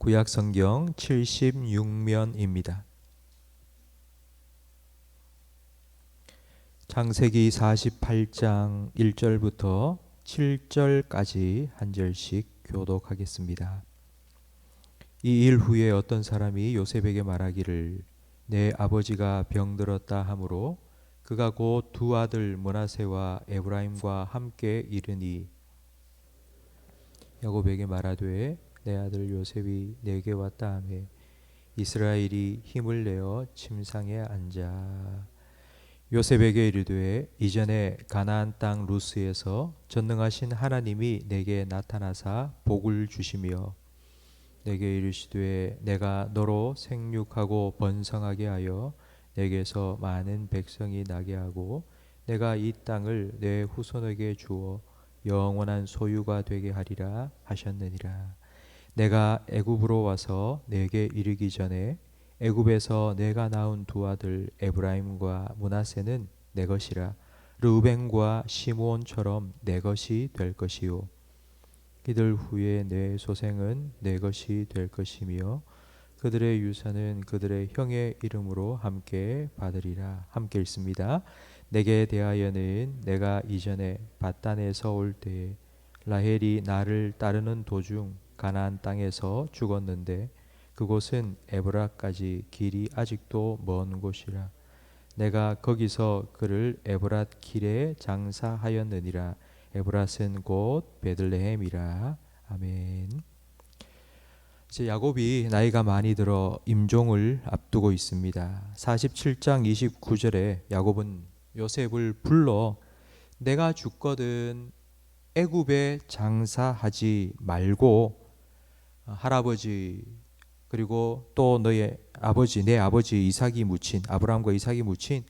구약 성경 76면입니다. 창세기 48장 1절부터 7절까지 한 절씩 교독하겠습니다. 이 일 후에 어떤 사람이 요셉에게 말하기를 내 아버지가 병들었다 하므로 그가 곧 두 아들 므낫세와 에브라임과 함께 이르니 야곱에게 말하되 내 아들 요셉이 내게 왔다 하매 이스라엘이 힘을 내어 침상에 앉아 요셉에게 이르되 이전에 가나안 땅 루스에서 전능하신 하나님이 내게 나타나사 복을 주시며 내게 이르시되 내가 너로 생육하고 번성하게 하여 내게서 많은 백성이 나게 하고 내가 이 땅을 내 후손에게 주어 영원한 소유가 되게 하리라 하셨느니라. 내가 애굽으로 와서 내게 이르기 전에 애굽에서 내가 낳은 두 아들 에브라임과 므낫세는 내 것이라. 르우벤과 시므온처럼 내 것이 될 것이요 이들 후에 내 소생은 내 것이 될 것이며 그들의 유산은 그들의 형의 이름으로 함께 받으리라. 함께 읽습니다. 내게 대하여는 내가 이전에 밧단에서 올 때에 라헬이 나를 따르는 도중 가나안 땅에서 죽었는데 그곳은 에브라까지 길이 아직도 먼 곳이라. 내가 거기서 그를 에브랏 길에 장사하였느니라. 에브랏은 곧 베들레헴이라. 아멘. 이제 야곱이 나이가 많이 들어 임종을 앞두고 있습니다. 47장 29절에 야곱은 요셉을 불러 내가 죽거든 애굽에 장사하지 말고 할아버지 그리고 또 너의 아버지 내 아버지 이삭이 묻힌 아브라함과 이삭이 묻힌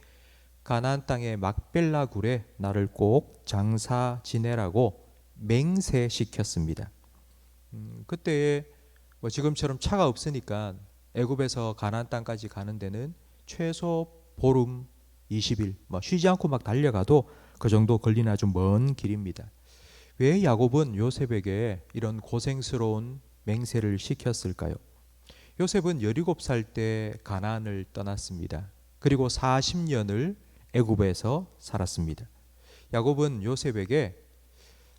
가나안 땅의 막벨라 굴에 나를 꼭 장사 지내라고 맹세시켰습니다. 그때에 뭐 지금처럼 차가 없으니까 애굽에서 가나안 땅까지 가는 데는 최소 보름 20일 뭐 쉬지 않고 막 달려가도 그 정도 걸리는 아주 먼 길입니다. 왜 야곱은 요셉에게 이런 고생스러운 맹세를 시켰을까요? 요셉은 17살 때 가나안을 떠났습니다. 그리고 40년을 애굽에서 살았습니다. 야곱은 요셉에게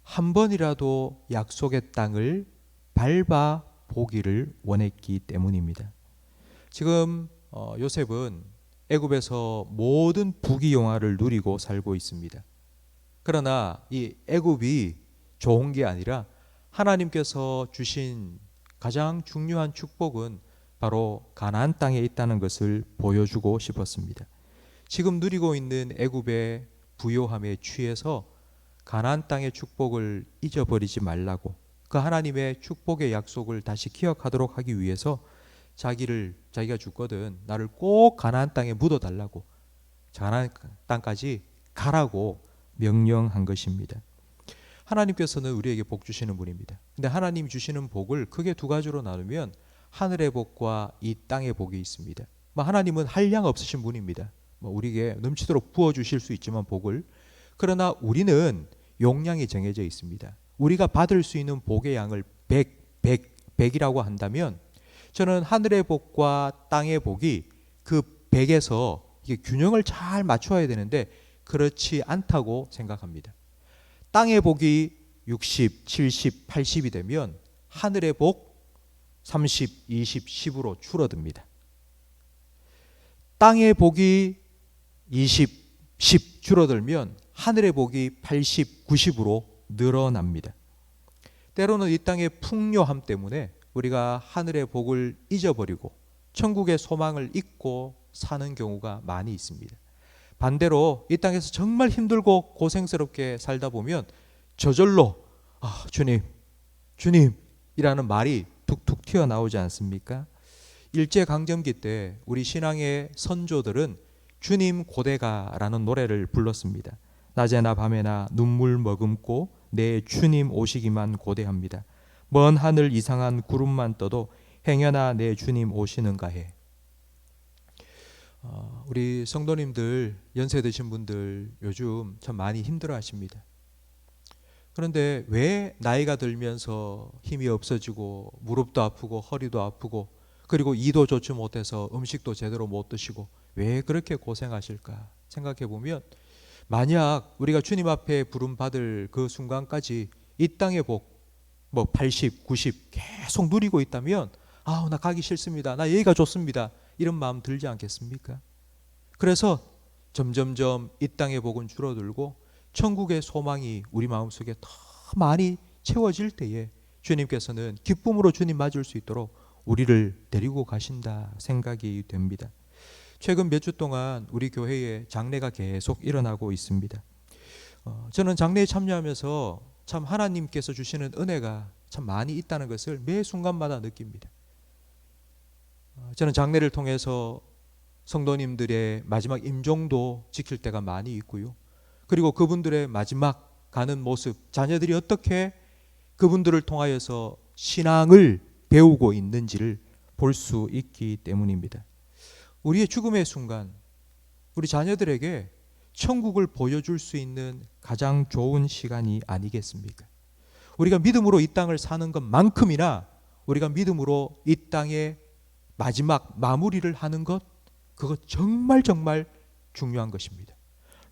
한 번이라도 약속의 땅을 밟아 보기를 원했기 때문입니다. 지금 요셉은 애굽에서 모든 부귀영화를 누리고 살고 있습니다. 그러나 이 애굽이 좋은 게 아니라 하나님께서 주신 가장 중요한 축복은 바로 가나안 땅에 있다는 것을 보여주고 싶었습니다. 지금 누리고 있는 애굽의 부요함에 취해서 가나안 땅의 축복을 잊어버리지 말라고 그 하나님의 축복의 약속을 다시 기억하도록 하기 위해서 자기가 죽거든 나를 꼭 가나안 땅에 묻어달라고 가나안 땅까지 가라고 명령한 것입니다. 하나님께서는 우리에게 복 주시는 분입니다. 근데 하나님 주시는 복을 크게 두 가지로 나누면 하늘의 복과 이 땅의 복이 있습니다. 하나님은 한량 없으신 분입니다. 우리에게 넘치도록 부어주실 수 있지만 복을 그러나 우리는 용량이 정해져 있습니다. 우리가 받을 수 있는 복의 양을 100이라고 한다면 저는 하늘의 복과 땅의 복이 그 100에서 이게 균형을 잘 맞춰야 되는데 그렇지 않다고 생각합니다. 땅의 복이 60, 70, 80이 되면 하늘의 복 30, 20, 10으로 줄어듭니다. 땅의 복이 20, 10 줄어들면 하늘의 복이 80, 90으로 늘어납니다. 때로는 이 땅의 풍요함 때문에 우리가 하늘의 복을 잊어버리고 천국의 소망을 잊고 사는 경우가 많이 있습니다. 반대로 이 땅에서 정말 힘들고 고생스럽게 살다 보면 저절로 주님이라는 말이 툭툭 튀어나오지 않습니까? 일제강점기 때 우리 신앙의 선조들은 주님 고대가라는 노래를 불렀습니다. 낮에나 밤에나 눈물 머금고 내 주님 오시기만 고대합니다. 먼 하늘 이상한 구름만 떠도 행여나 내 주님 오시는가 해. 우리 성도님들 연세 드신 분들 요즘 참 많이 힘들어 하십니다. 그런데 왜 나이가 들면서 힘이 없어지고 무릎도 아프고 허리도 아프고 그리고 이도 좋지 못해서 음식도 제대로 못 드시고 왜 그렇게 고생하실까 생각해 보면, 만약 우리가 주님 앞에 부름 받을 그 순간까지 이 땅의 복, 뭐 80, 90 계속 누리고 있다면 나 가기 싫습니다. 나 여기가 좋습니다. 이런 마음 들지 않겠습니까? 그래서 점점점 이 땅의 복은 줄어들고 천국의 소망이 우리 마음속에 더 많이 채워질 때에 주님께서는 기쁨으로 주님 맞을 수 있도록 우리를 데리고 가신다 생각이 됩니다. 최근 몇 주 동안 우리 교회에 장례가 계속 일어나고 있습니다. 저는 장례에 참여하면서 참 하나님께서 주시는 은혜가 참 많이 있다는 것을 매 순간마다 느낍니다. 저는 장례를 통해서 성도님들의 마지막 임종도 지킬 때가 많이 있고요. 그리고 그분들의 마지막 가는 모습, 자녀들이 어떻게 그분들을 통하여서 신앙을 배우고 있는지를 볼 수 있기 때문입니다. 우리의 죽음의 순간, 우리 자녀들에게 천국을 보여줄 수 있는 가장 좋은 시간이 아니겠습니까? 우리가 믿음으로 이 땅을 사는 것만큼이나 우리가 믿음으로 이 땅의 마지막 마무리를 하는 것, 그거 정말 중요한 것입니다.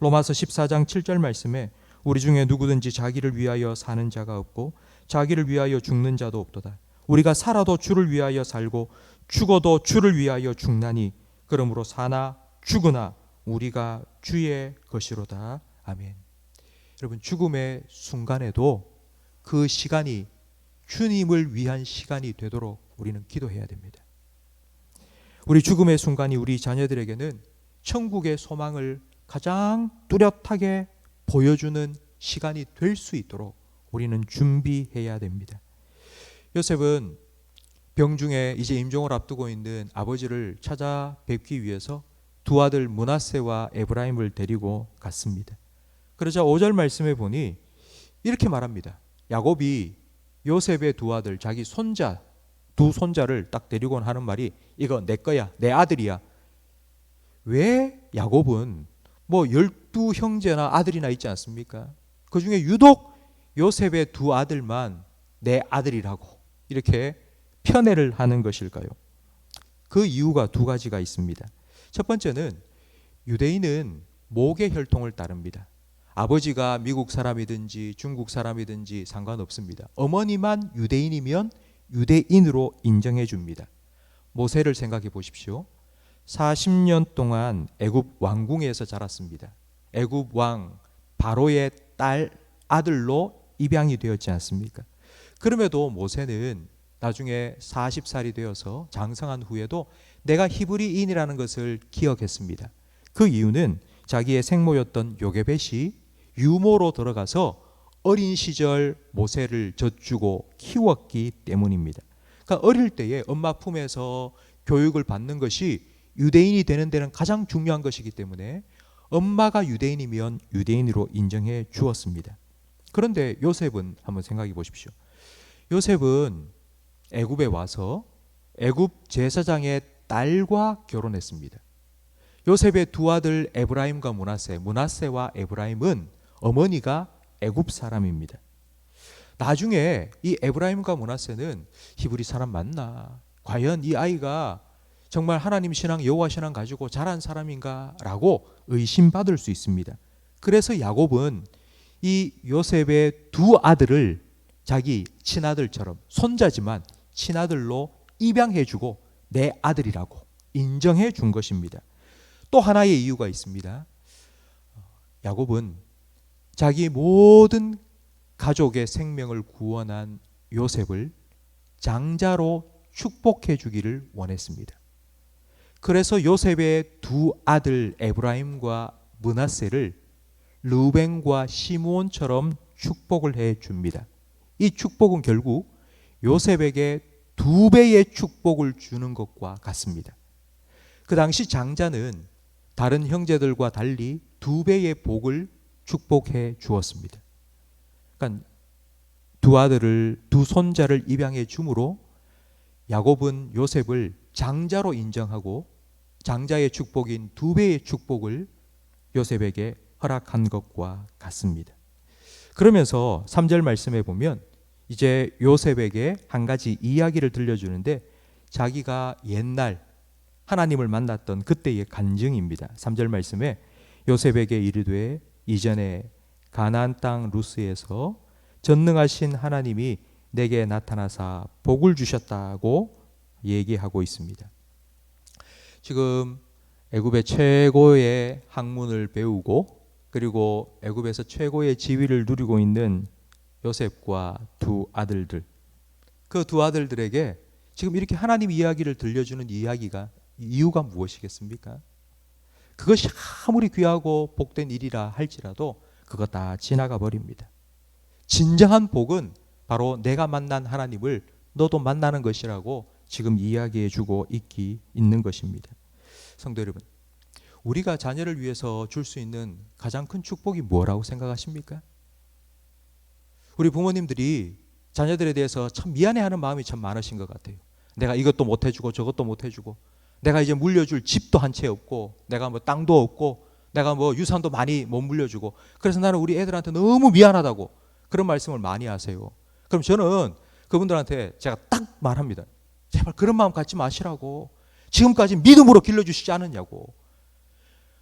로마서 14장 7절 말씀에 우리 중에 누구든지 자기를 위하여 사는 자가 없고 자기를 위하여 죽는 자도 없도다. 우리가 살아도 주를 위하여 살고 죽어도 주를 위하여 죽나니 그러므로 사나 죽으나 우리가 주의 것이로다. 아멘. 여러분, 죽음의 순간에도 그 시간이 주님을 위한 시간이 되도록 우리는 기도해야 됩니다. 우리 죽음의 순간이 우리 자녀들에게는 천국의 소망을 가장 뚜렷하게 보여주는 시간이 될 수 있도록 우리는 준비해야 됩니다. 요셉은 병중에 이제 임종을 앞두고 있는 아버지를 찾아뵙기 위해서 두 아들 므낫세와 에브라임을 데리고 갔습니다. 그러자 5절 말씀에 보니 이렇게 말합니다. 야곱이 요셉의 두 아들, 자기 손자, 두 손자를 딱 데리고 하는 말이 이거 내 거야, 내 아들이야. 왜 야곱은 뭐 12형제나 아들이나 있지 않습니까? 그 중에 유독 요셉의 두 아들만 내 아들이라고 이렇게 편애를 하는 것일까요? 그 이유가 두 가지가 있습니다. 첫 번째는 유대인은 목의 혈통을 따릅니다. 아버지가 미국 사람이든지 중국 사람이든지 상관없습니다. 어머니만 유대인이면 유대인으로 인정해 줍니다. 모세를 생각해 보십시오. 40년 동안 애굽 왕궁에서 자랐습니다. 애굽 왕 바로의 딸 아들로 입양이 되었지 않습니까? 그럼에도 모세는 나중에 40살이 되어서 장성한 후에도 내가 히브리인이라는 것을 기억했습니다. 그 이유는 자기의 생모였던 요게벳이 유모로 들어가서 어린 시절 모세를 젖주고 키웠기 때문입니다. 그러니까 어릴 때에 엄마 품에서 교육을 받는 것이 유대인이 되는 데는 가장 중요한 것이기 때문에 엄마가 유대인이면 유대인으로 인정해 주었습니다. 그런데 요셉은 한번 생각해 보십시오. 요셉은 애굽에 와서 애굽 제사장의 딸과 결혼했습니다. 요셉의 두 아들 에브라임과 므낫세, 므낫세와 에브라임은 어머니가 애굽 사람입니다. 나중에 이 에브라임과 므낫세는 히브리 사람 맞나? 과연 이 아이가 정말 하나님 신앙, 여호와 신앙 가지고 자란 사람인가라고 의심받을 수 있습니다. 그래서 야곱은 이 요셉의 두 아들을 자기 친아들처럼, 손자지만 친아들로 입양해주고 내 아들이라고 인정해 준 것입니다. 또 하나의 이유가 있습니다. 야곱은 자기 모든 가족의 생명을 구원한 요셉을 장자로 축복해 주기를 원했습니다. 그래서 요셉의 두 아들 에브라임과 므낫세를 르우벤과 시므온처럼 축복을 해 줍니다. 이 축복은 결국 요셉에게 2배의 축복을 주는 것과 같습니다. 그 당시 장자는 다른 형제들과 달리 2배의 복을 축복해 주었습니다. 그러니까 두 아들을, 두 손자를 입양해 주므로 야곱은 요셉을 장자로 인정하고 장자의 축복인 2배의 축복을 요셉에게 허락한 것과 같습니다. 그러면서 3절 말씀에 보면 이제 요셉에게 한 가지 이야기를 들려주는데 자기가 옛날 하나님을 만났던 그때의 간증입니다. 3절 말씀에 요셉에게 이르되 이전에 가나안 땅 루스에서 전능하신 하나님이 내게 나타나사 복을 주셨다고 얘기하고 있습니다. 지금 애굽의 최고의 학문을 배우고 그리고 애굽에서 최고의 지위를 누리고 있는 요셉과 두 아들들, 그 두 아들들에게 지금 이렇게 하나님 이야기를 들려주는 이유가 무엇이겠습니까? 그것이 아무리 귀하고 복된 일이라 할지라도 그거 다 지나가 버립니다. 진정한 복은 바로 내가 만난 하나님을 너도 만나는 것이라고 지금 이야기해 주고 있는 것입니다. 성도 여러분, 우리가 자녀를 위해서 줄 수 있는 가장 큰 축복이 뭐라고 생각하십니까? 우리 부모님들이 자녀들에 대해서 참 미안해하는 마음이 참 많으신 것 같아요. 내가 이것도 못 해주고 저것도 못 해주고, 내가 이제 물려줄 집도 한 채 없고, 내가 뭐 땅도 없고, 내가 뭐 유산도 많이 못 물려주고, 그래서 나는 우리 애들한테 너무 미안하다고 그런 말씀을 많이 하세요. 그럼 저는 그분들한테 제가 딱 말합니다. 제발 그런 마음 갖지 마시라고. 지금까지 믿음으로 길러주시지 않았냐고.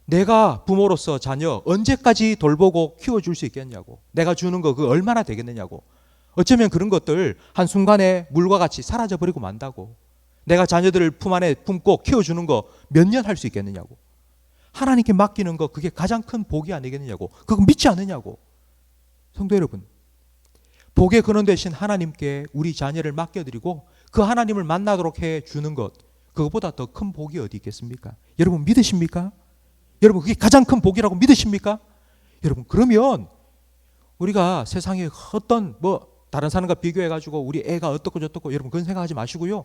내가 부모로서 자녀 언제까지 돌보고 키워줄 수 있겠냐고. 내가 주는 거 그 얼마나 되겠느냐고. 어쩌면 그런 것들 한순간에 물과 같이 사라져버리고 만다고. 내가 자녀들을 품 안에 품고 키워주는 거 몇 년 할 수 있겠느냐고. 하나님께 맡기는 거 그게 가장 큰 복이 아니겠느냐고. 그거 믿지 않느냐고. 성도 여러분, 복의 근원 되신 하나님께 우리 자녀를 맡겨드리고 그 하나님을 만나도록 해주는 것, 그것보다 더 큰 복이 어디 있겠습니까? 여러분 믿으십니까? 여러분 그게 가장 큰 복이라고 믿으십니까? 여러분 그러면 우리가 세상에 어떤 다른 사람과 비교해가지고 우리 애가 어떻고 저떻고 여러분 그런 생각하지 마시고요.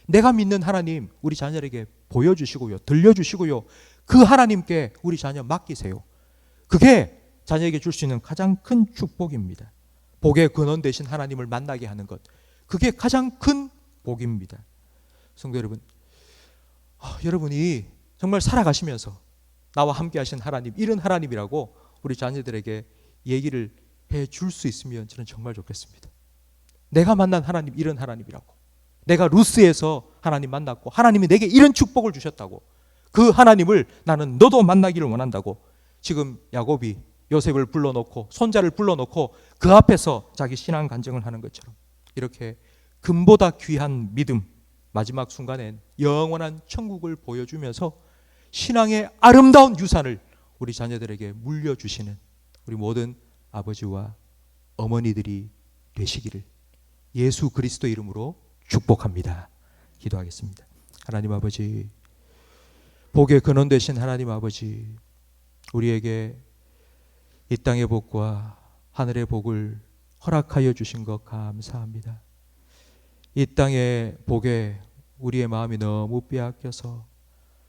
내가 믿는 하나님 우리 자녀에게 보여주시고요. 들려주시고요. 그 하나님께 우리 자녀 맡기세요. 그게 자녀에게 줄 수 있는 가장 큰 축복입니다. 복의 근원 되신 하나님을 만나게 하는 것, 그게 가장 큰 복입니다. 성도 여러분, 여러분이 정말 살아가시면서 나와 함께 하신 하나님, 이런 하나님이라고 우리 자녀들에게 얘기를 해줄 수 있으면 저는 정말 좋겠습니다. 내가 만난 하나님 이런 하나님이라고, 내가 루스에서 하나님 만났고 하나님이 내게 이런 축복을 주셨다고, 그 하나님을 나는 너도 만나기를 원한다고 지금 야곱이 요셉을 불러놓고 손자를 불러놓고 그 앞에서 자기 신앙 간증을 하는 것처럼 이렇게 금보다 귀한 믿음, 마지막 순간엔 영원한 천국을 보여주면서 신앙의 아름다운 유산을 우리 자녀들에게 물려주시는 우리 모든 아버지와 어머니들이 되시기를 예수 그리스도 이름으로 축복합니다. 기도하겠습니다. 하나님 아버지, 복의 근원 되신 하나님 아버지, 우리에게 이 땅의 복과 하늘의 복을 허락하여 주신 것 감사합니다. 이 땅의 복에 우리의 마음이 너무 빼앗겨서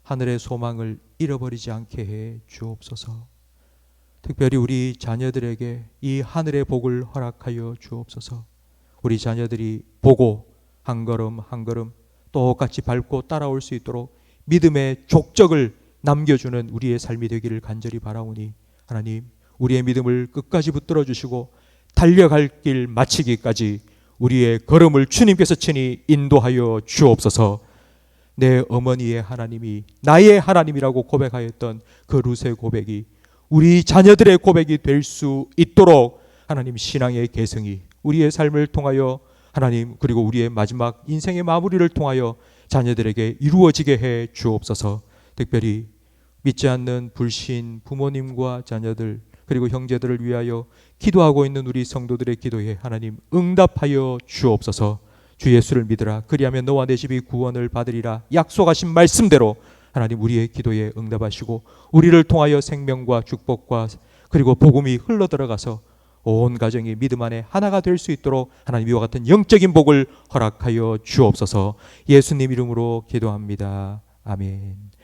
하늘의 소망을 잃어버리지 않게 해 주옵소서. 특별히 우리 자녀들에게 이 하늘의 복을 허락하여 주옵소서. 우리 자녀들이 보고 한 걸음 한 걸음 똑같이 밟고 따라올 수 있도록 믿음의 족적을 남겨주는 우리의 삶이 되기를 간절히 바라오니 하나님, 우리의 믿음을 끝까지 붙들어 주시고 달려갈 길 마치기까지 우리의 걸음을 주님께서 친히 인도하여 주옵소서. 내 어머니의 하나님이 나의 하나님이라고 고백하였던 그 루스의 고백이 우리 자녀들의 고백이 될 수 있도록 하나님, 신앙의 계승이 우리의 삶을 통하여 하나님, 그리고 우리의 마지막 인생의 마무리를 통하여 자녀들에게 이루어지게 해 주옵소서. 특별히 믿지 않는 불신 부모님과 자녀들 그리고 형제들을 위하여 기도하고 있는 우리 성도들의 기도에 하나님 응답하여 주옵소서. 주 예수를 믿으라, 그리하면 너와 내 집이 구원을 받으리라 약속하신 말씀대로 하나님 우리의 기도에 응답하시고 우리를 통하여 생명과 축복과 그리고 복음이 흘러들어가서 온 가정이 믿음 안에 하나가 될 수 있도록 하나님 이와 같은 영적인 복을 허락하여 주옵소서. 예수님 이름으로 기도합니다. 아멘.